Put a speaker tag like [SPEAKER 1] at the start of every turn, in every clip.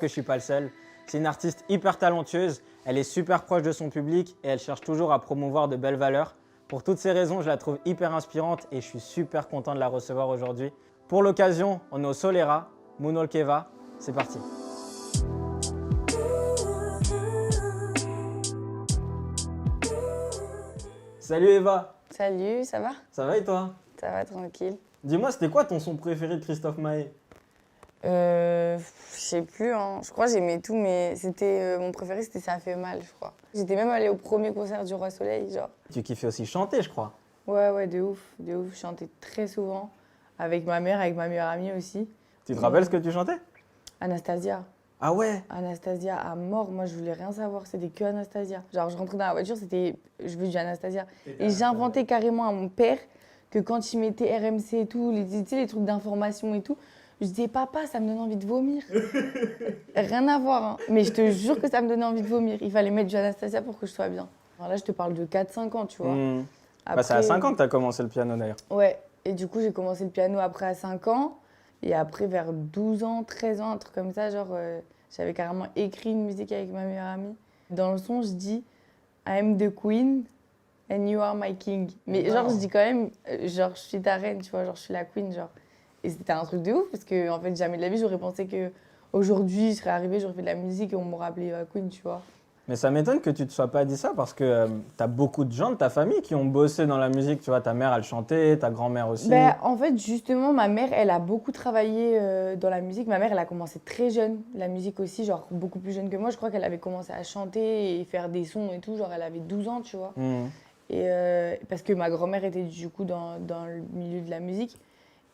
[SPEAKER 1] que je suis pas le seul. C'est une artiste hyper talentueuse, elle est super proche de son public et elle cherche toujours à promouvoir de belles valeurs. Pour toutes ces raisons, je la trouve hyper inspirante et je suis super content de la recevoir aujourd'hui. Pour l'occasion, on est au Solera, Munolkeva, c'est parti. Salut Eva.
[SPEAKER 2] Salut, ça va?
[SPEAKER 1] Ça va et toi?
[SPEAKER 2] Ça va, tranquille.
[SPEAKER 1] Dis-moi, c'était quoi ton son préféré de Christophe Maé?
[SPEAKER 2] Je sais plus, hein. Je crois que j'aimais tout, mais c'était mon préféré, c'était Ça fait mal, je crois. J'étais même allée au premier concert du Roi Soleil, genre.
[SPEAKER 1] Tu kiffais aussi chanter, je crois.
[SPEAKER 2] Ouais, de ouf, de ouf. Je chantais très souvent avec ma mère, avec ma meilleure amie aussi.
[SPEAKER 1] Tu te rappelles ce que tu chantais?
[SPEAKER 2] Anastasia.
[SPEAKER 1] Ah ouais?
[SPEAKER 2] Anastasia à mort, moi je voulais rien savoir, c'était que Anastasia. Genre je rentrais dans la voiture, c'était je veux du Anastasia. Et j'ai inventé carrément à mon père que quand il mettait RMC et tout, tu sais, les trucs d'information et tout, je disais papa, ça me donne envie de vomir. Rien à voir, hein. Mais je te jure que ça me donnait envie de vomir. Il fallait mettre du Anastasia pour que je sois bien. Alors là, je te parle de 4-5 ans, tu vois.
[SPEAKER 1] Bah, c'est à 5 ans que tu as commencé le piano d'ailleurs.
[SPEAKER 2] Ouais, et du coup, j'ai commencé le piano après à 5 ans. Et après, vers 12 ans, 13 ans, un truc comme ça, genre, j'avais carrément écrit une musique avec ma meilleure amie. Dans le son, je dis I'm the queen and you are my king. Mais genre, je dis quand même, genre, je suis ta reine, tu vois, genre, je suis la queen, genre. Et c'était un truc de ouf, parce que, en fait, jamais de la vie, j'aurais pensé que aujourd'hui, je serais arrivée, j'aurais fait de la musique et on m'aurait appelée queen, tu vois.
[SPEAKER 1] Mais ça m'étonne que tu ne te sois pas dit ça parce que tu as beaucoup de gens de ta famille qui ont bossé dans la musique. Tu vois, ta mère, elle chantait, ta grand-mère aussi.
[SPEAKER 2] Ben, en fait, justement, ma mère, elle a beaucoup travaillé dans la musique. Ma mère, elle a commencé très jeune, la musique aussi, genre beaucoup plus jeune que moi. Je crois qu'elle avait commencé à chanter et faire des sons et tout, genre elle avait 12 ans, tu vois. Et parce que ma grand-mère était du coup dans le milieu de la musique.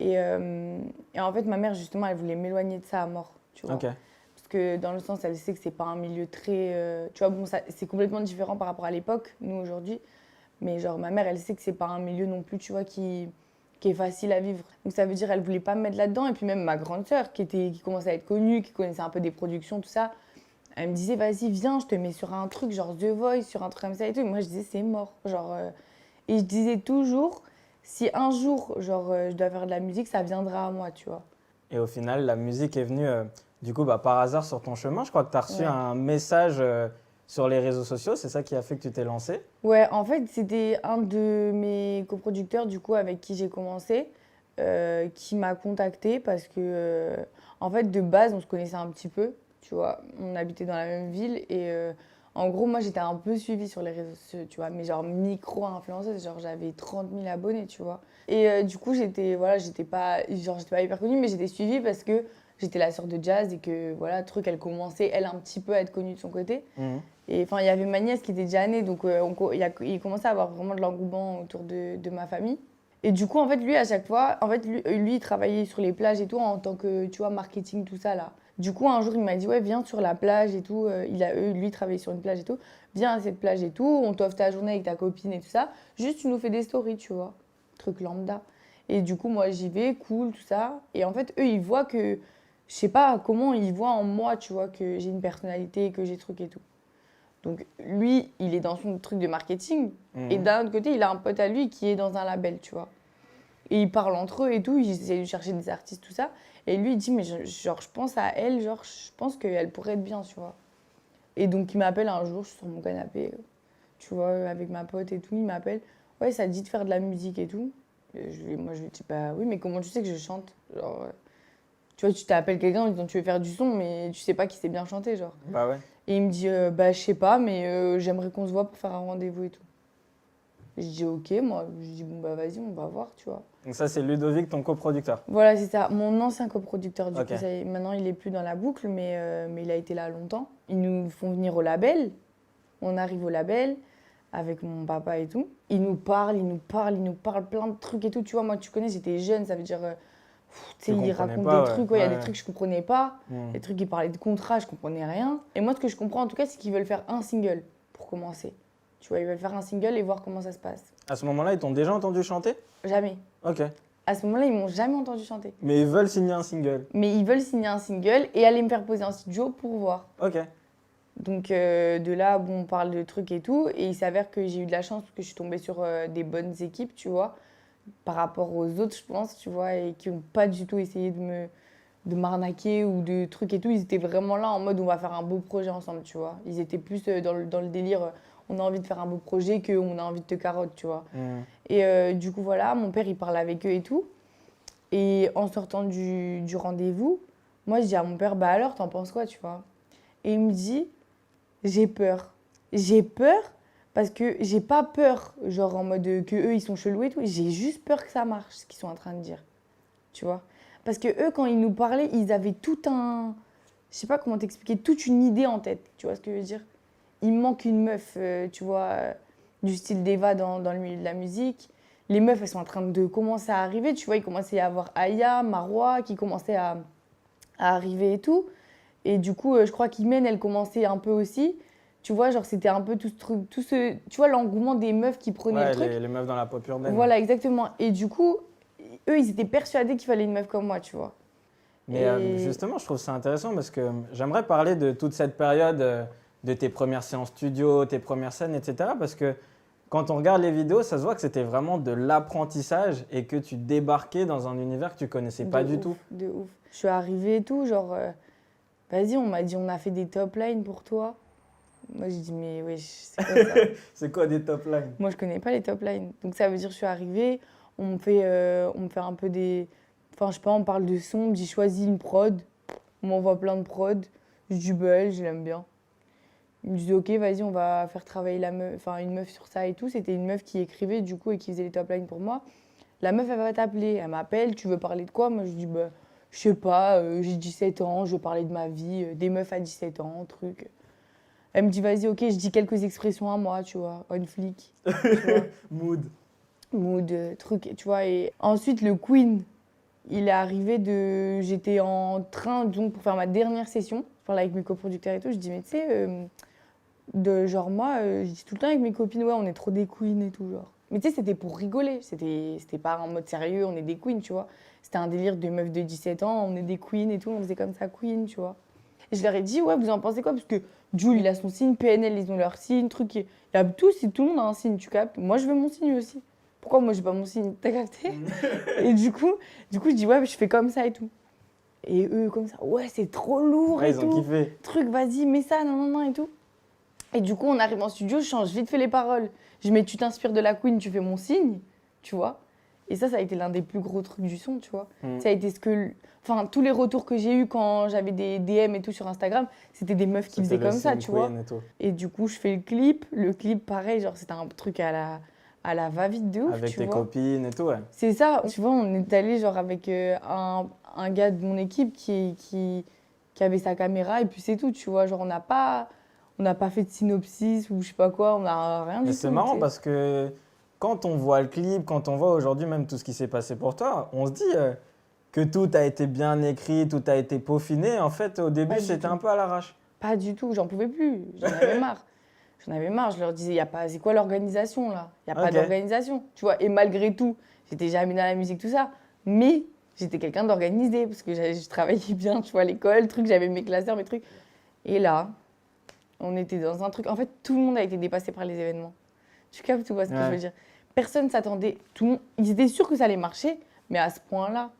[SPEAKER 2] Et en fait, ma mère, justement, elle voulait m'éloigner de ça à mort, tu vois.
[SPEAKER 1] Ok.
[SPEAKER 2] Parce que dans le sens, elle sait que c'est pas un milieu très... tu vois, bon, c'est complètement différent par rapport à l'époque, nous, aujourd'hui. Mais genre, ma mère, elle sait que c'est pas un milieu non plus, tu vois, qui est facile à vivre. Donc ça veut dire qu'elle voulait pas me mettre là-dedans. Et puis même ma grande sœur, qui commençait à être connue, qui connaissait un peu des productions, tout ça, elle me disait, vas-y, viens, je te mets sur un truc, genre The Voice, sur un truc comme ça et tout. Et moi, je disais, c'est mort. Genre, et je disais toujours, si un jour, genre, je dois faire de la musique, ça viendra à moi, tu vois.
[SPEAKER 1] Et au final, la musique est venue du coup par hasard sur ton chemin. Je crois que tu as reçu
[SPEAKER 2] Ouais.
[SPEAKER 1] un message sur les réseaux sociaux. C'est ça qui a fait que tu t'es lancé.
[SPEAKER 2] Ouais, en fait, c'était un de mes coproducteurs, du coup, avec qui j'ai commencé, qui m'a contactée parce que, en fait, de base, on se connaissait un petit peu, tu vois. On habitait dans la même ville et, en gros, moi, j'étais un peu suivie sur les réseaux sociaux, tu vois, mais genre micro-influenceuse, genre j'avais 30 000 abonnés, tu vois. Et du coup, voilà, j'étais pas hyper connue, mais j'étais suivie parce que j'étais la sœur de Jazz et que, voilà, truc, elle commençait, elle, un petit peu à être connue de son côté. Et enfin, il y avait ma nièce qui était déjà née, donc il commençait à avoir vraiment de l'engouement autour de ma famille. Et du coup, en fait, lui, à chaque fois, en fait, lui, il travaillait sur les plages et tout en tant que, tu vois, marketing, tout ça, là. Du coup, un jour, il m'a dit, ouais, viens sur la plage et tout. Lui, il travaillait sur une plage et tout. Viens à cette plage et tout, on t'offre ta journée avec ta copine et tout ça. Juste, tu nous fais des stories, tu vois. Truc lambda. Et du coup, moi, j'y vais, cool, tout ça. Et en fait, eux, ils voient que, je sais pas comment ils voient en moi, tu vois, que j'ai une personnalité, que j'ai truc et tout. Donc lui, il est dans son truc de marketing. Et d'un autre côté, il a un pote à lui qui est dans un label, tu vois. Et ils parlent entre eux et tout, ils essaient de chercher des artistes, tout ça. Et lui, il dit, mais genre, je pense à elle, genre, je pense qu'elle pourrait être bien, tu vois. Et donc, il m'appelle un jour, je suis sur mon canapé, tu vois, avec ma pote et tout, il m'appelle. Ouais, ça te dit de faire de la musique et tout. Moi, je lui dis, bah oui, mais comment tu sais que je chante? Genre, tu vois, tu t'appelles quelqu'un en disant, tu veux faire du son, mais tu sais pas qui sait bien chanter, genre.
[SPEAKER 1] Bah ouais.
[SPEAKER 2] Et il me dit, bah je sais pas, mais j'aimerais qu'on se voit pour faire un rendez-vous et tout. Et je dis, ok, moi, je dis, bon bah vas-y, on va voir, tu vois.
[SPEAKER 1] Donc ça, c'est Ludovic, ton coproducteur.
[SPEAKER 2] Voilà, c'est ça, mon ancien coproducteur, du
[SPEAKER 1] Ok.
[SPEAKER 2] coup, maintenant il est plus dans la boucle, mais il a été là longtemps. Ils nous font venir au label, on arrive au label avec mon papa et tout. Ils nous parlent, plein de trucs et tout, tu vois, moi tu connais, j'étais jeune, ça veut dire... tu sais, il raconte des trucs, il y a des trucs que je comprenais pas, des trucs qui parlaient de contrat, je comprenais rien. Et moi, ce que je comprends en tout cas, c'est qu'ils veulent faire un single pour commencer. Tu vois, ils veulent faire un single et voir comment ça se passe.
[SPEAKER 1] À ce moment-là, ils t'ont déjà entendu chanter?
[SPEAKER 2] Jamais.
[SPEAKER 1] Ok.
[SPEAKER 2] À ce moment-là, ils m'ont jamais entendu chanter.
[SPEAKER 1] Mais ils veulent signer un single.
[SPEAKER 2] Mais ils veulent signer un single et aller me faire poser en studio pour voir.
[SPEAKER 1] Ok.
[SPEAKER 2] Donc de là, bon, on parle de trucs et tout. Et il s'avère que j'ai eu de la chance parce que je suis tombée sur des bonnes équipes, tu vois, par rapport aux autres, je pense, tu vois, et qui n'ont pas du tout essayé m'arnaquer ou de trucs et tout. Ils étaient vraiment là en mode on va faire un beau projet ensemble, tu vois. Ils étaient plus dans le délire on a envie de faire un beau projet qu'on a envie de te carotte, tu vois. Et du coup, voilà, mon père, il parle avec eux et tout. Et en sortant du rendez-vous, moi, je dis à mon père, bah alors, t'en penses quoi, tu vois? Et il me dit, j'ai peur. J'ai peur parce que j'ai pas peur, genre en mode que eux, ils sont chelous et tout. J'ai juste peur que ça marche, ce qu'ils sont en train de dire, tu vois? Parce que eux, quand ils nous parlaient, ils avaient tout un... Je sais pas comment t'expliquer, toute une idée en tête, tu vois ce que je veux dire? Il me manque une meuf, tu vois, du style d'Eva dans le milieu de la musique. Les meufs, elles sont en train de commencer à arriver, tu vois. Il commençait à y avoir Aya, Marwa, qui commençaient à arriver et tout. Et du coup, je crois qu'Imen, elle commençait un peu aussi. Tu vois, genre, c'était un peu tout ce truc, tu vois, l'engouement des meufs qui prenaient le truc.
[SPEAKER 1] Les meufs dans la pop urbaine.
[SPEAKER 2] Voilà, exactement. Et du coup, eux, ils étaient persuadés qu'il fallait une meuf comme moi, tu vois.
[SPEAKER 1] Mais justement, je trouve ça intéressant parce que j'aimerais parler de toute cette période de tes premières séances studio, tes premières scènes, etc. Parce que quand on regarde les vidéos, ça se voit que c'était vraiment de l'apprentissage et que tu débarquais dans un univers que tu connaissais pas du tout.
[SPEAKER 2] De ouf. Je suis arrivée et tout, genre, vas-y, on m'a dit, on a fait des top lines pour toi. Moi, j'ai dit, mais ouais, c'est quoi ça?
[SPEAKER 1] C'est quoi des top lines?
[SPEAKER 2] Moi, je connais pas les top lines. Donc, ça veut dire que je suis arrivée, on me fait un peu des... Enfin, je sais pas, on parle de son, on me dit, choisis une prod. On m'envoie plein de prod. Je dis, bah, elle, je l'aime bien. Ils me disent, ok, vas-y, on va faire travailler une meuf sur ça et tout. C'était une meuf qui écrivait, du coup, et qui faisait les top lines pour moi. La meuf, elle va t'appeler. Elle m'appelle, tu veux parler de quoi? Moi, je dis, bah, je sais pas, j'ai 17 ans, je veux parler de ma vie, des meufs à 17 ans, truc. Elle me dit, vas-y, ok, je dis quelques expressions à moi, tu vois, on flic. Tu vois. Mood, truc, tu vois. Et ensuite, le Queen, il est arrivé de... J'étais en train, donc, pour faire ma dernière session. Je parlais avec mes coproducteurs et tout. Je dis, mais tu sais, genre, moi, je dis tout le temps avec mes copines, ouais, on est trop des queens et tout, genre. Mais tu sais, c'était pour rigoler. C'était pas en mode sérieux, on est des queens, tu vois. C'était un délire de meufs de 17 ans, on est des queens et tout, on faisait comme ça, queen, tu vois. Et je leur ai dit, ouais, vous en pensez quoi? Parce que Jules, il a son signe, PNL, ils ont leur signe, truc. Il y a tout le monde a un signe, tu captes. Moi, je veux mon signe aussi. Pourquoi moi, j'ai pas mon signe? T'as capté? Et du coup, je dis, ouais, je fais comme ça et tout. Et eux, comme ça, ouais, c'est trop lourd et
[SPEAKER 1] Ils ont
[SPEAKER 2] tout.
[SPEAKER 1] kiffé.
[SPEAKER 2] Truc, vas-y, mets ça, non, non, non, et tout. Et du coup, on arrive en studio, je change vite fait les paroles. Je mets, tu t'inspires de la Queen, tu fais mon signe, tu vois. Et ça a été l'un des plus gros trucs du son, tu vois. Ça a été Enfin, tous les retours que j'ai eus quand j'avais des DM et tout sur Instagram, c'était des meufs qui faisaient comme ça, tu vois. Et du coup, je fais le clip. Le clip, pareil, genre, c'était un truc à la va-vite de ouf,
[SPEAKER 1] avec
[SPEAKER 2] tu
[SPEAKER 1] tes
[SPEAKER 2] vois.
[SPEAKER 1] copines et tout, ouais.
[SPEAKER 2] C'est ça. Tu vois, on est allé genre avec un gars de mon équipe qui avait sa caméra et puis c'est tout, tu vois. Genre, on n'a pas fait de synopsis ou je sais pas quoi, on n'a rien du
[SPEAKER 1] Mais
[SPEAKER 2] tout.
[SPEAKER 1] c'est marrant parce que quand on voit le clip, quand on voit aujourd'hui même tout ce qui s'est passé pour toi, on se dit que tout a été bien écrit, tout a été peaufiné. En fait, au début, c'était un peu à l'arrache.
[SPEAKER 2] Pas du tout, j'en pouvais plus, j'en avais marre. J'en avais marre, je leur disais, y a pas, c'est quoi l'organisation là? Il n'y a pas d'organisation, tu vois. Et malgré tout, j'étais jamais dans la musique, tout ça, mais j'étais quelqu'un d'organisé parce que je travaillais bien, tu vois, à l'école, truc, j'avais mes classeurs, mes trucs. Et là, on était dans un truc. En fait, tout le monde a été dépassé par les événements. Tu captes, tu vois ce que je veux dire? Personne s'attendait. Ils étaient sûrs que ça allait marcher, mais à ce point-là,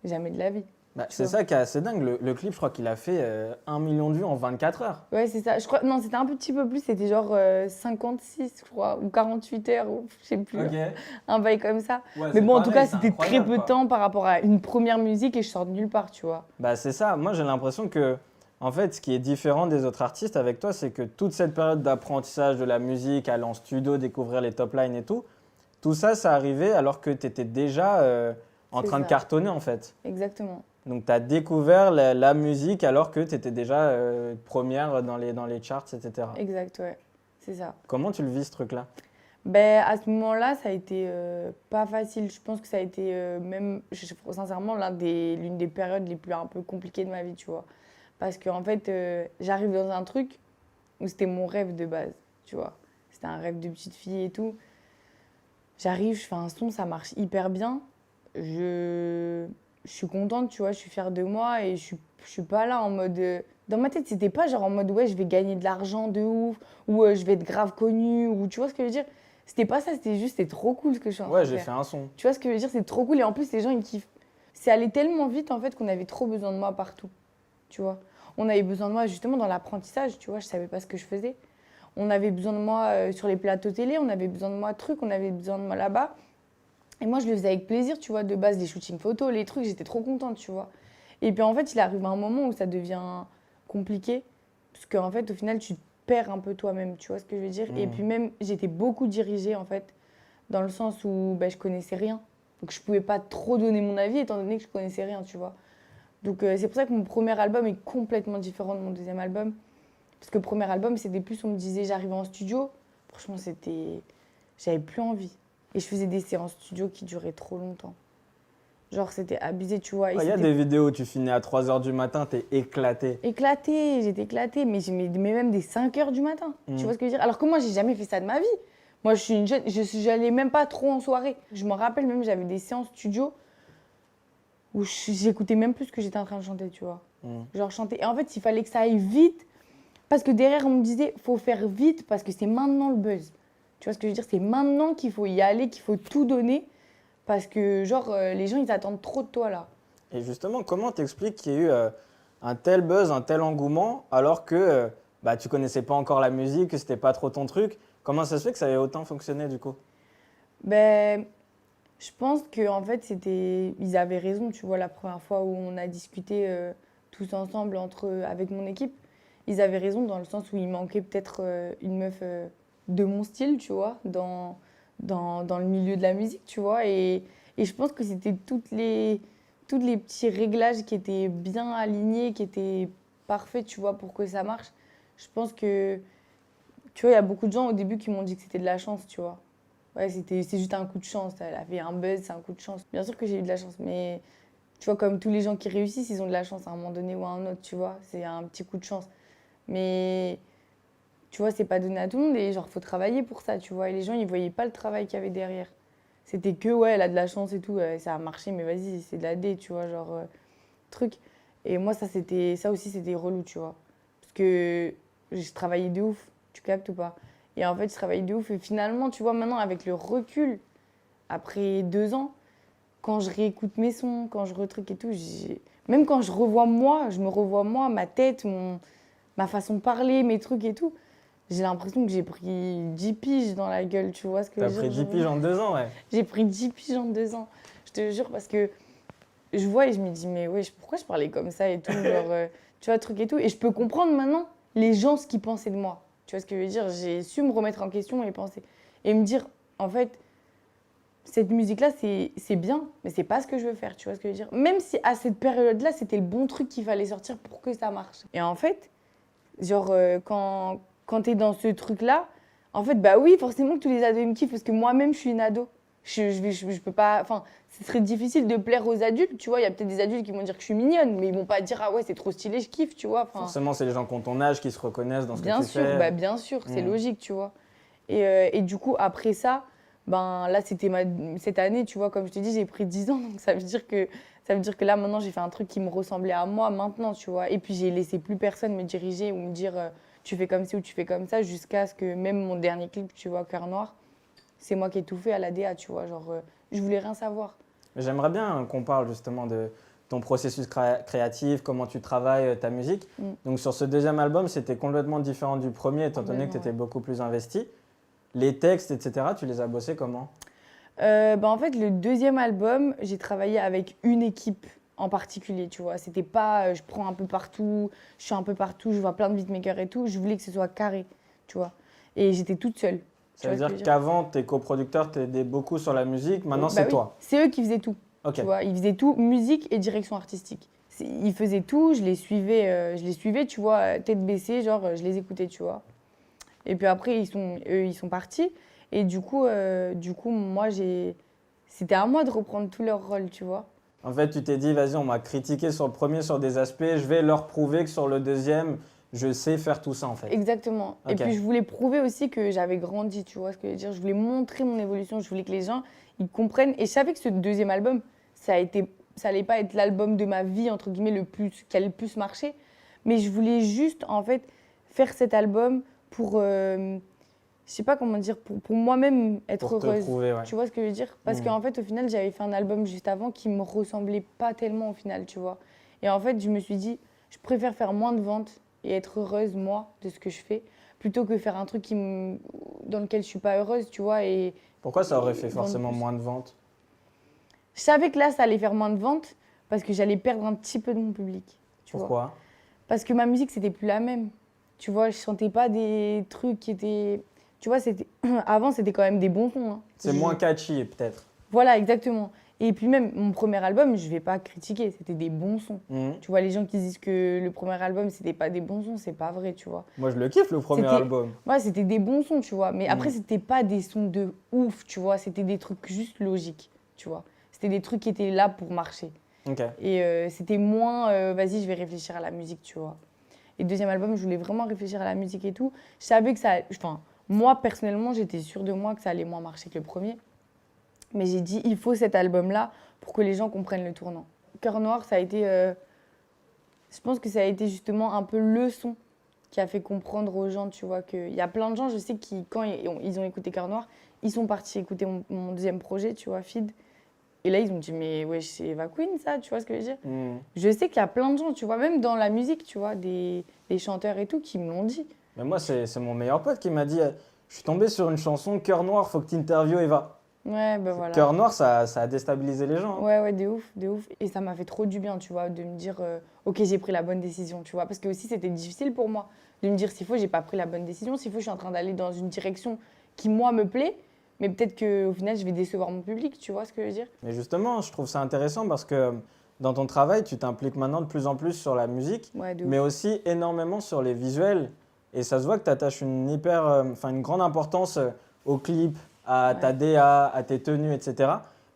[SPEAKER 2] jamais de la vie.
[SPEAKER 1] Bah, c'est ça qui est assez dingue. Le clip, je crois qu'il a fait 1 million de vues en 24 heures.
[SPEAKER 2] Ouais, c'est ça. Je crois, non, c'était un petit peu plus. C'était genre 56, je crois, ou 48 heures, ou je sais plus. Un bail comme ça.
[SPEAKER 1] Ouais,
[SPEAKER 2] mais bon, en tout cas, c'était très peu de temps par rapport à une première musique et je sors de nulle part, tu vois.
[SPEAKER 1] Bah, c'est ça. Moi, j'ai l'impression que, en fait, ce qui est différent des autres artistes avec toi, c'est que toute cette période d'apprentissage de la musique, aller en studio, découvrir les top lines et tout ça, ça arrivait alors que tu étais déjà en train de cartonner, en fait.
[SPEAKER 2] Exactement.
[SPEAKER 1] Donc, tu as découvert la musique alors que tu étais déjà première dans les charts, etc.
[SPEAKER 2] Exact, ouais. C'est ça.
[SPEAKER 1] Comment tu le vis, ce truc-là?
[SPEAKER 2] Ben, à ce moment-là, ça a été pas facile. Je pense que ça a été même, sincèrement, l'une des périodes les plus un peu compliquées de ma vie, tu vois. Parce qu'en fait, j'arrive dans un truc où c'était mon rêve de base, tu vois. C'était un rêve de petite fille et tout. J'arrive, je fais un son, ça marche hyper bien. Je suis contente, tu vois, je suis fière de moi et je suis pas là en mode... Dans ma tête, c'était pas genre en mode, ouais, je vais gagner de l'argent de ouf, ou je vais être grave connue, ou tu vois ce que je veux dire? C'était pas ça, c'était trop cool ce que je suis en train de faire.
[SPEAKER 1] Ouais, j'ai fait un son.
[SPEAKER 2] Tu vois ce que je veux dire? C'est trop cool et en plus, les gens, ils kiffent. C'est allé tellement vite en fait qu'on avait trop besoin de moi partout, tu vois. On avait besoin de moi justement dans l'apprentissage, tu vois, je savais pas ce que je faisais. On avait besoin de moi sur les plateaux télé, on avait besoin de moi trucs, on avait besoin de moi là-bas. Et moi, je le faisais avec plaisir, tu vois, de base, les shootings photos, les trucs, j'étais trop contente, tu vois. Et puis en fait, il arrive un moment où ça devient compliqué, parce qu'en fait, au final, tu te perds un peu toi-même, tu vois ce que je veux dire. Et puis même, j'étais beaucoup dirigée, en fait, dans le sens où je connaissais rien. Donc je pouvais pas trop donner mon avis, étant donné que je connaissais rien, tu vois. Donc c'est pour ça que mon premier album est complètement différent de mon deuxième album. Parce que le premier album, c'était plus, on me disait, j'arrivais en studio. Franchement, j'avais plus envie. Et je faisais des séances studio qui duraient trop longtemps. Genre, c'était abusé, tu vois.
[SPEAKER 1] Il y a des vidéos où tu finis à 3 h du matin, t'es éclaté.
[SPEAKER 2] J'étais éclatée, mais même des 5 h du matin. Tu vois ce que je veux dire? Alors que moi, j'ai jamais fait ça de ma vie. Moi, je suis une jeune, j'allais même pas trop en soirée. Je me rappelle même, j'avais des séances studio où j'écoutais même plus ce que j'étais en train de chanter, tu vois. Genre, chanter. Et en fait, il fallait que ça aille vite. Parce que derrière, on me disait, faut faire vite parce que c'est maintenant le buzz. Tu vois ce que je veux dire? C'est maintenant qu'il faut y aller, qu'il faut tout donner. Parce que, genre, les gens, ils attendent trop de toi, là.
[SPEAKER 1] Et justement, comment t'expliques qu'il y a eu un tel buzz, un tel engouement, alors que tu connaissais pas encore la musique, que c'était pas trop ton truc? Comment ça se fait que ça avait autant fonctionné, du coup?
[SPEAKER 2] Ben, je pense qu'en fait, ils avaient raison, tu vois, la première fois où on a discuté tous ensemble avec mon équipe. Ils avaient raison dans le sens où il manquait peut-être une meuf de mon style, tu vois, dans le milieu de la musique, tu vois. Et je pense que c'était toutes les petits réglages qui étaient bien alignés, qui étaient parfaits, tu vois, pour que ça marche. Je pense que, tu vois, il y a beaucoup de gens au début qui m'ont dit que c'était de la chance, tu vois. Ouais, c'est juste un coup de chance. Elle avait un buzz, c'est un coup de chance. Bien sûr que j'ai eu de la chance, mais tu vois, comme tous les gens qui réussissent, ils ont de la chance à un moment donné ou à un autre, tu vois. C'est un petit coup de chance. Mais tu vois, c'est pas donné à tout le monde et genre, faut travailler pour ça, tu vois. Et les gens, ils voyaient pas le travail qu'il y avait derrière. C'était que, ouais, elle a de la chance et tout, ça a marché, mais vas-y, c'est de la D, tu vois, genre, truc. Et moi, ça aussi, c'était relou, tu vois. Parce que je travaillais de ouf, tu captes ou pas? Et en fait, je travaillais de ouf. Et finalement, tu vois, maintenant, avec le recul, après 2 ans, quand je réécoute mes sons, quand je retruc et tout, même quand je revois moi, je me revois moi, ma tête, ma façon de parler, mes trucs et tout, j'ai l'impression que j'ai pris 10 piges dans la gueule, tu vois ce que je
[SPEAKER 1] T'as
[SPEAKER 2] veux
[SPEAKER 1] pris
[SPEAKER 2] dire?
[SPEAKER 1] 10 piges en 2 ans, ouais.
[SPEAKER 2] J'ai pris 10 piges en 2 ans. Je te jure, parce que je vois et je me dis, mais wesh, pourquoi je parlais comme ça et tout, genre, tu vois, truc et tout. Et je peux comprendre maintenant les gens ce qu'ils pensaient de moi. Tu vois ce que je veux dire? J'ai su me remettre en question et penser. Et me dire, en fait, cette musique-là, c'est bien, mais c'est pas ce que je veux faire, tu vois ce que je veux dire? Même si à cette période-là, c'était le bon truc qu'il fallait sortir pour que ça marche. Et en fait, genre, quand t'es dans ce truc-là, en fait, bah oui, forcément que tous les ados ils me kiffent parce que moi-même, je suis une ado. Je peux pas. Enfin, ce serait difficile de plaire aux adultes, tu vois. Il y a peut-être des adultes qui vont dire que je suis mignonne, mais ils vont pas dire, ah ouais, c'est trop stylé, je kiffe, tu vois. Enfin,
[SPEAKER 1] Forcément, c'est les gens qui ont ton âge qui se reconnaissent dans ce que
[SPEAKER 2] bien
[SPEAKER 1] tu
[SPEAKER 2] sûr,
[SPEAKER 1] fais.
[SPEAKER 2] bien sûr, c'est logique, tu vois. Et du coup, après ça, ben là, cette année, tu vois, comme je te dis, j'ai pris 10 ans, donc ça veut dire que là, maintenant, j'ai fait un truc qui me ressemblait à moi maintenant, tu vois. Et puis, j'ai laissé plus personne me diriger ou me dire, tu fais comme ci ou tu fais comme ça, jusqu'à ce que même mon dernier clip, tu vois, Cœur Noir, c'est moi qui ai tout fait à la DA, tu vois. Genre, je voulais rien savoir.
[SPEAKER 1] J'aimerais bien qu'on parle justement de ton processus créatif, comment tu travailles ta musique. Donc sur ce deuxième album, c'était complètement différent du premier, étant donné que tu étais beaucoup plus investi. Les textes, etc., tu les as bossés comment?
[SPEAKER 2] En fait, le deuxième album, j'ai travaillé avec une équipe en particulier, tu vois. C'était pas, je prends un peu partout, je suis un peu partout, je vois plein de beatmakers et tout. Je voulais que ce soit carré, tu vois. Et j'étais toute seule.
[SPEAKER 1] Ça veut dire qu'avant, tes coproducteurs t'aidaient beaucoup sur la musique, maintenant c'est
[SPEAKER 2] oui.
[SPEAKER 1] toi.
[SPEAKER 2] C'est eux qui faisaient tout,
[SPEAKER 1] Ok.
[SPEAKER 2] tu vois. Ils faisaient tout, musique et direction artistique. Ils faisaient tout, je les suivais, tu vois, tête baissée, genre, je les écoutais, tu vois. Et puis après, ils sont partis. Et du coup, moi, c'était à moi de reprendre tout leur rôle, tu vois.
[SPEAKER 1] En fait, tu t'es dit, vas-y, on m'a critiqué sur le premier sur des aspects, je vais leur prouver que sur le deuxième, je sais faire tout ça en fait.
[SPEAKER 2] Exactement.
[SPEAKER 1] Ok.
[SPEAKER 2] Et puis, je voulais prouver aussi que j'avais grandi, tu vois ce que je veux dire. Je voulais montrer mon évolution, je voulais que les gens, ils comprennent. Et je savais que ce deuxième album, ça allait pas être l'album de ma vie, entre guillemets, qui allait le plus marcher. Mais je voulais juste, en fait, faire cet album pour... je je sais pas comment dire, pour moi-même être
[SPEAKER 1] Pour te
[SPEAKER 2] heureuse.
[SPEAKER 1] prouver, ouais.
[SPEAKER 2] Tu vois ce que je veux dire? Parce qu'en fait, au final, j'avais fait un album juste avant qui me ressemblait pas tellement au final, tu vois. Et en fait, je me suis dit, je préfère faire moins de ventes et être heureuse, moi, de ce que je fais, plutôt que faire un truc dans lequel je suis pas heureuse, tu vois,
[SPEAKER 1] Pourquoi ça aurait
[SPEAKER 2] et
[SPEAKER 1] fait
[SPEAKER 2] vendre
[SPEAKER 1] forcément
[SPEAKER 2] plus.
[SPEAKER 1] moins de ventes?
[SPEAKER 2] Je savais que là, ça allait faire moins de ventes parce que j'allais perdre un petit peu de mon public, tu vois.
[SPEAKER 1] Pourquoi?
[SPEAKER 2] Parce que ma musique, c'était plus la même. Tu vois, je chantais pas des trucs qui étaient. Tu vois, c'était. Avant, c'était quand même des bons sons, hein.
[SPEAKER 1] C'est moins catchy, peut-être.
[SPEAKER 2] Voilà, exactement. Et puis même, mon premier album, je vais pas critiquer, c'était des bons sons.
[SPEAKER 1] Mhm.
[SPEAKER 2] Tu vois, les gens qui disent que le premier album, c'était pas des bons sons, c'est pas vrai, tu vois.
[SPEAKER 1] Moi, je le kiffe, le premier
[SPEAKER 2] C'était-
[SPEAKER 1] album.
[SPEAKER 2] Ouais, c'était des bons sons, tu vois. Mais après,
[SPEAKER 1] Mhm.
[SPEAKER 2] c'était pas des sons de ouf, tu vois. C'était des trucs juste logiques, tu vois. C'était des trucs qui étaient là pour marcher.
[SPEAKER 1] Ok.
[SPEAKER 2] Et c'était moins, vas-y, je vais réfléchir à la musique, tu vois. Et le deuxième album, je voulais vraiment réfléchir à la musique et tout. Je savais que ça. Enfin, moi, personnellement, j'étais sûre de moi que ça allait moins marcher que le premier. Mais j'ai dit, il faut cet album-là pour que les gens comprennent le tournant. Cœur Noir, ça a été. Je pense que ça a été justement un peu le son qui a fait comprendre aux gens, tu vois, qu'il y a plein de gens, je sais, qui, quand ils ont écouté Cœur Noir, ils sont partis écouter mon deuxième projet, tu vois, Feed. Et là, ils ont dit, mais ouais, c'est Eva Queen, ça, tu vois ce que je veux dire?
[SPEAKER 1] Mhm.
[SPEAKER 2] Je sais qu'il y a plein de gens, tu vois, même dans la musique, tu vois, des chanteurs et tout, qui me l'ont dit.
[SPEAKER 1] Mais moi, c'est mon meilleur pote qui m'a dit je suis tombé sur une chanson, Cœur Noir, faut que tu interviewes Eva.
[SPEAKER 2] Ouais, ben voilà.
[SPEAKER 1] Cœur Noir, ça a déstabilisé les gens. Hein.
[SPEAKER 2] Ouais, ouais, de ouf, de ouf. Et ça m'a fait trop du bien, tu vois, de me dire, ok, j'ai pris la bonne décision, tu vois. Parce que aussi, c'était difficile pour moi de me dire, s'il faut, j'ai pas pris la bonne décision. S'il faut, je suis en train d'aller dans une direction qui, moi, me plaît. Mais peut-être qu'au final, je vais décevoir mon public, tu vois ce que je veux dire?
[SPEAKER 1] Mais justement, je trouve ça intéressant parce que dans ton travail, tu t'impliques maintenant de plus en plus sur la musique,
[SPEAKER 2] Ouais, de
[SPEAKER 1] mais
[SPEAKER 2] ouf.
[SPEAKER 1] aussi énormément sur les visuels. Et ça se voit que tu attaches une grande importance aux clips, à ta
[SPEAKER 2] Ouais.
[SPEAKER 1] DA, à tes tenues, etc.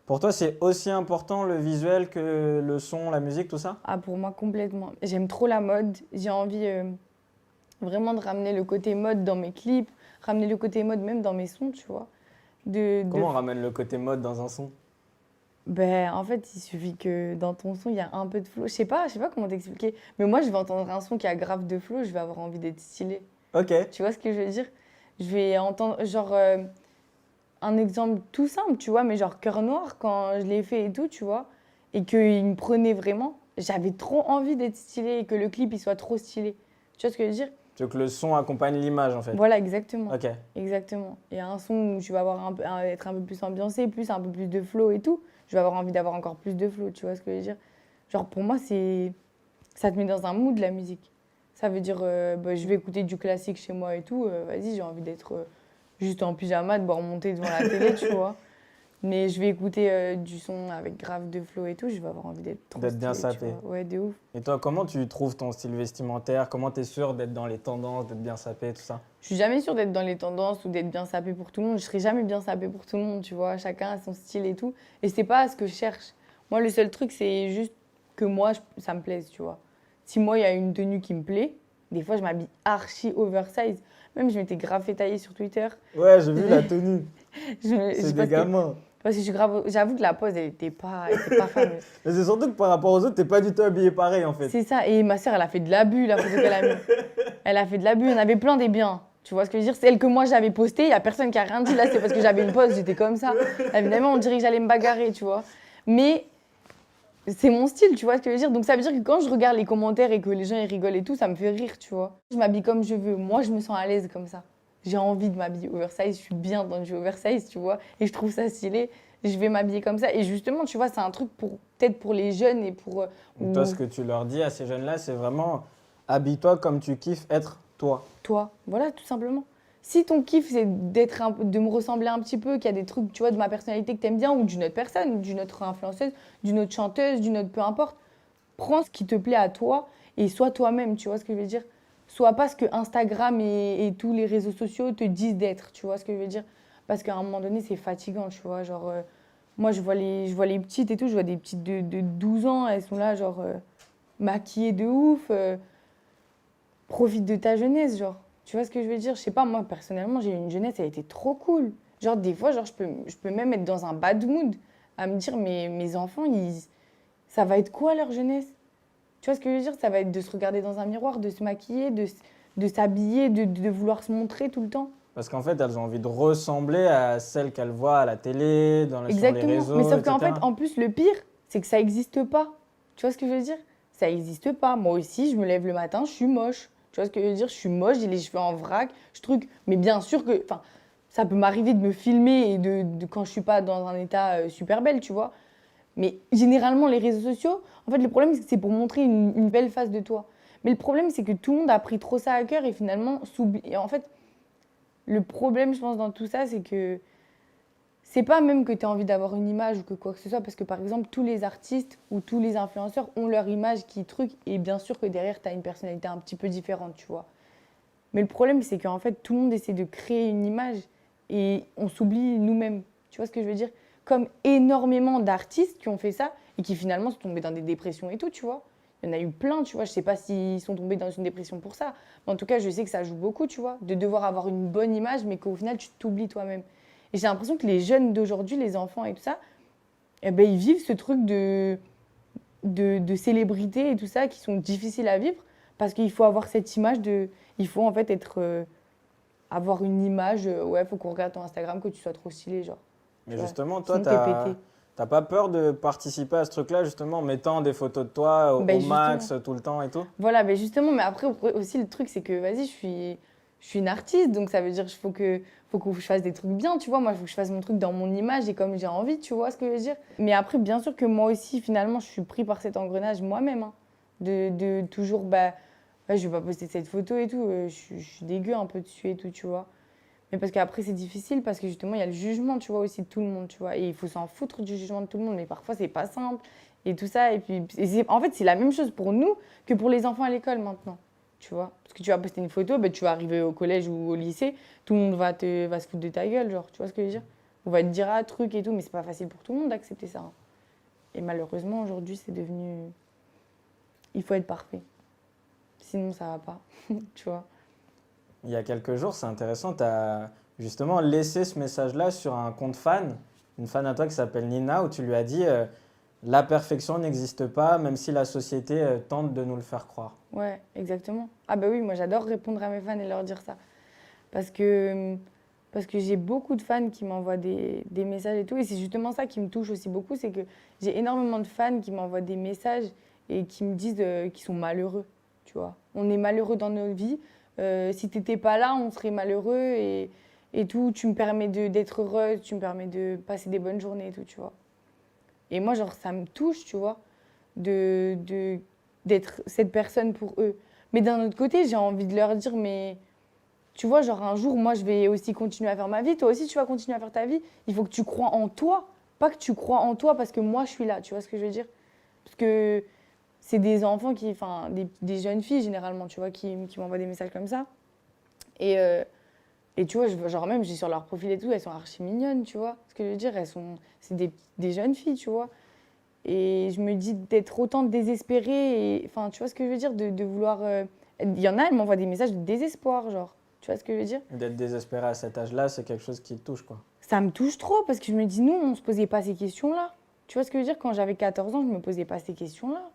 [SPEAKER 1] Pour toi, c'est aussi important le visuel que le son, la musique, tout ça?
[SPEAKER 2] Ah, pour moi, complètement. J'aime trop la mode. J'ai envie vraiment de ramener le côté mode dans mes clips, ramener le côté mode même dans mes sons, tu vois.
[SPEAKER 1] Comment on ramène le côté mode dans un son?
[SPEAKER 2] Ben, en fait, il suffit que dans ton son, il y a un peu de flow. Je sais pas comment t'expliquer. Mais moi, je vais entendre un son qui a grave de flow, je vais avoir envie d'être stylée.
[SPEAKER 1] Ok.
[SPEAKER 2] Tu vois ce que je veux dire? Je vais entendre, genre, un exemple tout simple, tu vois, mais genre Cœur Noir, quand je l'ai fait et tout, tu vois, et qu'il me prenait vraiment, j'avais trop envie d'être stylée et que le clip, il soit trop stylé. Tu vois ce que je veux dire?
[SPEAKER 1] Tu veux que le son accompagne l'image en fait.
[SPEAKER 2] Voilà, exactement.
[SPEAKER 1] Ok.
[SPEAKER 2] Exactement. Et un son où tu vas avoir être un peu plus ambiancé, plus un peu plus de flow et tout, je vais avoir envie d'avoir encore plus de flow, tu vois ce que je veux dire? Genre pour moi, ça te met dans un mood la musique. Ça veut dire, bah, je vais écouter du classique chez moi et tout, vas-y, j'ai envie d'être juste en pyjama, de boire mon thé devant la télé, tu vois. Mais je vais écouter du son avec grave de flow et tout, je vais avoir envie d'être trop
[SPEAKER 1] D'être bien
[SPEAKER 2] stylée, tu
[SPEAKER 1] sapé.
[SPEAKER 2] vois. Ouais, de ouf.
[SPEAKER 1] Et toi, comment tu trouves ton style vestimentaire? Comment tu es sûr d'être dans les tendances, d'être bien sapé, tout ça?
[SPEAKER 2] Je suis jamais sûre d'être dans les tendances ou d'être bien sapée pour tout le monde. Je serai jamais bien sapée pour tout le monde, tu vois. Chacun a son style et tout. Et c'est pas ce que je cherche. Moi, le seul truc, c'est juste que moi, ça me plaise, tu vois. Si moi, il y a une tenue qui me plaît, des fois, je m'habille archi oversize. Même, je m'étais grave fait tailler sur Twitter.
[SPEAKER 1] Ouais, j'ai vu la tenue.
[SPEAKER 2] Je
[SPEAKER 1] C'est des
[SPEAKER 2] parce que,
[SPEAKER 1] gamins.
[SPEAKER 2] parce que je suis grave, j'avoue que la pose, elle était pas fameuse.
[SPEAKER 1] Mais c'est surtout que par rapport aux autres, t'es pas du tout habillé pareil en fait.
[SPEAKER 2] C'est ça. Et ma sœur, elle a fait de l'abus, la photo qu'elle a mis. Elle a fait de l'abus. Il y en avait plein des biens. Tu vois ce que je veux dire? Celle que moi j'avais postée, il n'y a personne qui a rien dit. Là, c'est parce que j'avais une pose, j'étais comme ça. Évidemment, on dirait que j'allais me bagarrer, tu vois. Mais c'est mon style, tu vois ce que je veux dire? Donc ça veut dire que quand je regarde les commentaires et que les gens ils rigolent et tout, ça me fait rire, tu vois. Je m'habille comme je veux. Moi, je me sens à l'aise comme ça. J'ai envie de m'habiller oversize. Je suis bien dans du oversize, tu vois. Et je trouve ça stylé. Je vais m'habiller comme ça. Et justement, tu vois, c'est un truc peut-être pour les jeunes et pour.
[SPEAKER 1] Donc toi, ce que tu leur dis à ces jeunes-là, c'est vraiment habille-toi comme tu kiffes être toi.
[SPEAKER 2] Toi, voilà, tout simplement. Si ton kiff, c'est de me ressembler un petit peu, qu'il y a des trucs, tu vois, de ma personnalité que t'aimes bien, ou d'une autre personne, d'une autre influenceuse, d'une autre chanteuse, d'une autre peu importe, prends ce qui te plaît à toi et sois toi-même, tu vois ce que je veux dire? Sois pas ce que Instagram et tous les réseaux sociaux te disent d'être, tu vois ce que je veux dire? Parce qu'à un moment donné, c'est fatigant, tu vois, genre, moi, je vois les petites et tout, je vois des petites de 12 ans, elles sont là, genre, maquillées de ouf, profite de ta jeunesse, genre. Tu vois ce que je veux dire? Je sais pas, moi, personnellement, j'ai eu une jeunesse, elle était trop cool. Genre, des fois, genre, je peux même être dans un bad mood à me dire, mais mes enfants, ça va être quoi leur jeunesse? Tu vois ce que je veux dire? Ça va être de se regarder dans un miroir, de se maquiller, de s'habiller, de vouloir se montrer tout le temps.
[SPEAKER 1] Parce qu'en fait, elles ont envie de ressembler à celles qu'elles voient à la télé, sur les
[SPEAKER 2] Exactement.
[SPEAKER 1] réseaux,
[SPEAKER 2] Mais sauf qu'en
[SPEAKER 1] etc.
[SPEAKER 2] fait, en plus, le pire, c'est que ça n'existe pas. Tu vois ce que je veux dire? Ça n'existe pas. Moi aussi, je me lève le matin, je suis moche. Tu vois ce que je veux dire? Je suis moche, j'ai les cheveux en vrac, je truc. Mais bien sûr que, enfin, ça peut m'arriver de me filmer et quand je suis pas dans un état super belle, tu vois. Mais généralement, les réseaux sociaux, en fait, le problème, c'est que c'est pour montrer une belle face de toi. Mais le problème, c'est que tout le monde a pris trop ça à cœur et finalement s'oublie. Et en fait, le problème, je pense, dans tout ça, c'est que c'est pas même que tu as envie d'avoir une image ou que quoi que ce soit, parce que par exemple, tous les artistes ou tous les influenceurs ont leur image qui truc, et bien sûr que derrière, tu as une personnalité un petit peu différente, tu vois. Mais le problème, c'est qu'en fait, tout le monde essaie de créer une image et on s'oublie nous-mêmes. Tu vois ce que je veux dire? Comme énormément d'artistes qui ont fait ça et qui finalement sont tombés dans des dépressions et tout, tu vois. Il y en a eu plein, tu vois. Je sais pas s'ils sont tombés dans une dépression pour ça. Mais en tout cas, je sais que ça joue beaucoup, tu vois, de devoir avoir une bonne image, mais qu'au final, tu t'oublies toi-même. Et j'ai l'impression que les jeunes d'aujourd'hui, les enfants et tout ça, eh ben, ils vivent ce truc de célébrité et tout ça qui sont difficiles à vivre parce qu'il faut avoir cette image de. Il faut en fait être. Avoir une image, ouais, faut qu'on regarde ton Instagram, que tu sois trop stylé, genre.
[SPEAKER 1] Mais
[SPEAKER 2] Tu vois.
[SPEAKER 1] justement, toi,
[SPEAKER 2] Sinon, t'es pété.
[SPEAKER 1] t'as pas peur de participer à ce truc-là, justement, en mettant des photos de toi au
[SPEAKER 2] Ben
[SPEAKER 1] max
[SPEAKER 2] justement.
[SPEAKER 1] tout le temps et tout?
[SPEAKER 2] Voilà, mais justement, mais après aussi le truc c'est que vas-y, je suis une artiste, donc ça veut dire qu'il faut que je fasse des trucs bien, tu vois. Moi, il faut que je fasse mon truc dans mon image et comme j'ai envie, tu vois ce que je veux dire. Mais après, bien sûr que moi aussi, finalement, je suis pris par cet engrenage moi-même, hein, de toujours, bah, ouais, je vais pas poster cette photo et tout, je suis dégueu un peu dessus et tout, tu vois. Mais parce qu'après, c'est difficile parce que justement, il y a le jugement, tu vois, aussi de tout le monde, tu vois. Et il faut s'en foutre du jugement de tout le monde, mais parfois, c'est pas simple et tout ça. Et puis, en fait, c'est la même chose pour nous que pour les enfants à l'école maintenant, tu vois. Parce que tu vas poster une photo, ben, tu vas arriver au collège ou au lycée, tout le monde va se foutre de ta gueule, genre, tu vois ce que je veux dire? On va te dire un truc et tout, mais c'est pas facile pour tout le monde d'accepter ça, hein. Et malheureusement, aujourd'hui, c'est devenu. Il faut être parfait. Sinon, ça va pas, tu vois.
[SPEAKER 1] Il y a quelques jours, c'est intéressant, tu as justement laissé ce message-là sur un compte fan, une fan à toi qui s'appelle Nina, où tu lui as dit la perfection n'existe pas, même si la société tente de nous le faire croire.
[SPEAKER 2] Ouais, exactement. Ah bah oui, moi j'adore répondre à mes fans et leur dire ça. Parce que, parce que j'ai beaucoup de fans qui m'envoient des messages et tout. Et c'est justement ça qui me touche aussi beaucoup, c'est que j'ai énormément de fans qui m'envoient des messages et qui me disent qu'ils sont malheureux, tu vois. On est malheureux dans nos vies. Si t'étais pas là, on serait malheureux et tout. Tu me permets d'être heureuse, tu me permets de passer des bonnes journées et tout, tu vois. Et moi, genre, ça me touche, tu vois, d'être cette personne pour eux. Mais d'un autre côté, j'ai envie de leur dire, mais tu vois, genre un jour, moi, je vais aussi continuer à faire ma vie. Toi aussi, tu vas continuer à faire ta vie. Il faut que tu crois en toi. Pas que tu crois en toi parce que moi, je suis là. Tu vois ce que je veux dire? Parce que c'est des enfants enfin, des jeunes filles, généralement, tu vois, qui m'envoient des messages comme ça. Et, euh, et tu vois, genre même, j'ai sur leur profil et tout, elles sont archi mignonnes, tu vois. Ce que je veux dire, c'est des jeunes filles, tu vois. Et je me dis d'être autant désespérée, enfin, tu vois ce que je veux dire, de vouloir. Il y en a, elles m'envoient des messages de désespoir, genre. Tu vois ce que je veux dire?
[SPEAKER 1] D'être désespéré à cet âge-là, c'est quelque chose qui te touche, quoi.
[SPEAKER 2] Ça me touche trop parce que je me dis, nous, on se posait pas ces questions-là. Tu vois ce que je veux dire? Quand j'avais 14 ans, je me posais pas ces questions-là.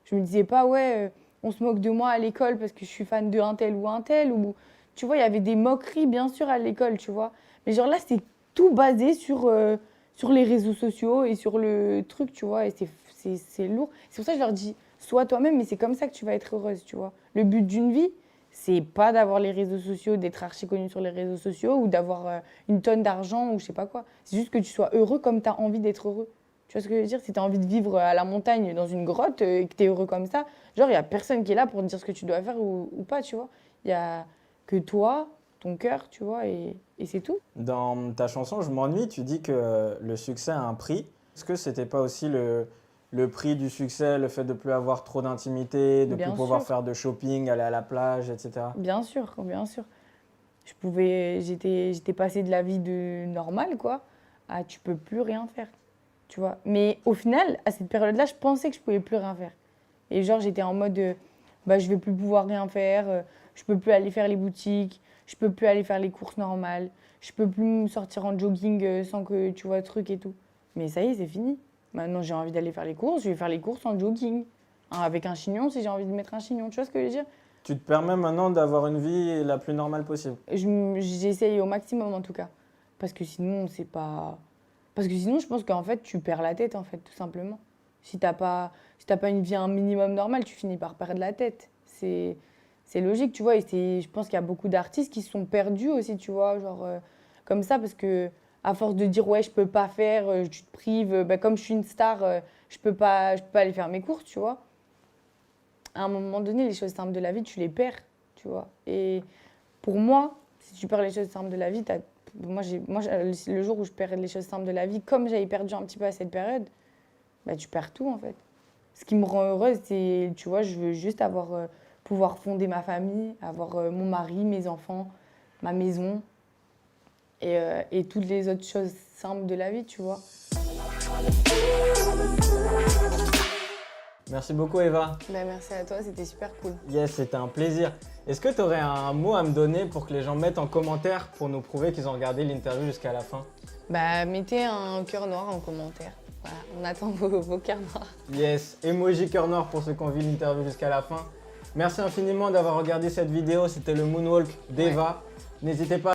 [SPEAKER 2] Je me disais pas, ouais, on se moque de moi à l'école parce que je suis fan de un tel ou un tel. Ou, tu vois, il y avait des moqueries, bien sûr, à l'école, tu vois. Mais genre là, c'est tout basé sur les réseaux sociaux et sur le truc, tu vois. Et c'est lourd. C'est pour ça que je leur dis, sois toi-même, mais c'est comme ça que tu vas être heureuse, tu vois. Le but d'une vie, c'est pas d'avoir les réseaux sociaux, d'être archi connu sur les réseaux sociaux ou d'avoir une tonne d'argent ou je sais pas quoi. C'est juste que tu sois heureux comme tu as envie d'être heureux. Tu vois ce que je veux dire? Si tu as envie de vivre à la montagne, dans une grotte, et que tu es heureux comme ça, genre, il n'y a personne qui est là pour te dire ce que tu dois faire ou pas, tu vois. Il n'y a que toi, ton cœur, tu vois, et c'est tout.
[SPEAKER 1] Dans ta chanson Je m'ennuie, tu dis que le succès a un prix. Est-ce que c'était pas aussi le prix du succès, le fait de plus avoir trop d'intimité, de plus
[SPEAKER 2] Bien
[SPEAKER 1] pouvoir
[SPEAKER 2] sûr,
[SPEAKER 1] faire de shopping, aller à la plage, etc.
[SPEAKER 2] bien sûr, bien sûr. J'étais passée de la vie de normale, quoi, à tu peux plus rien faire, tu vois. Mais au final, à cette période-là, je pensais que je pouvais plus rien faire. Et genre, j'étais en mode, bah, je vais plus pouvoir rien faire, je peux plus aller faire les boutiques, je peux plus aller faire les courses normales, je peux plus me sortir en jogging sans que tu vois, truc et tout. Mais ça y est, c'est fini. Maintenant, j'ai envie d'aller faire les courses, je vais faire les courses en jogging. Hein, avec un chignon si j'ai envie de mettre un chignon, tu vois ce que je veux dire?
[SPEAKER 1] Tu te permets maintenant d'avoir une vie la plus normale possible.
[SPEAKER 2] J'essaye au maximum en tout cas. Parce que sinon, c'est pas. Parce que sinon, je pense qu'en fait, tu perds la tête, en fait, tout simplement. Si t'as pas une vie un minimum normale, tu finis par perdre la tête. C'est logique, tu vois. Et je pense qu'il y a beaucoup d'artistes qui se sont perdus aussi, tu vois, genre comme ça, parce que à force de dire ouais, je peux pas faire, tu te prives, bah, comme je suis une star, je peux pas aller faire mes courses, tu vois. À un moment donné, les choses simples de la vie, tu les perds, tu vois. Et pour moi, si tu perds les choses simples de la vie, le jour où je perds les choses simples de la vie, comme j'avais perdu un petit peu à cette période, bah, tu perds tout en fait. Ce qui me rend heureuse, c'est, tu vois, je veux juste pouvoir fonder ma famille, avoir mon mari, mes enfants, ma maison et toutes les autres choses simples de la vie, tu vois.
[SPEAKER 1] Merci beaucoup Eva.
[SPEAKER 2] Bah, merci à toi, c'était super cool.
[SPEAKER 1] Yes, c'était un plaisir. Est-ce que tu aurais un mot à me donner pour que les gens mettent en commentaire pour nous prouver qu'ils ont regardé l'interview jusqu'à la fin?
[SPEAKER 2] Bah, mettez un cœur noir en commentaire. Voilà, on attend vos cœurs noirs.
[SPEAKER 1] Yes, emoji cœur noir pour ceux qui ont vu l'interview jusqu'à la fin. Merci infiniment d'avoir regardé cette vidéo, c'était le Moonwalk d'Eva. N'hésitez pas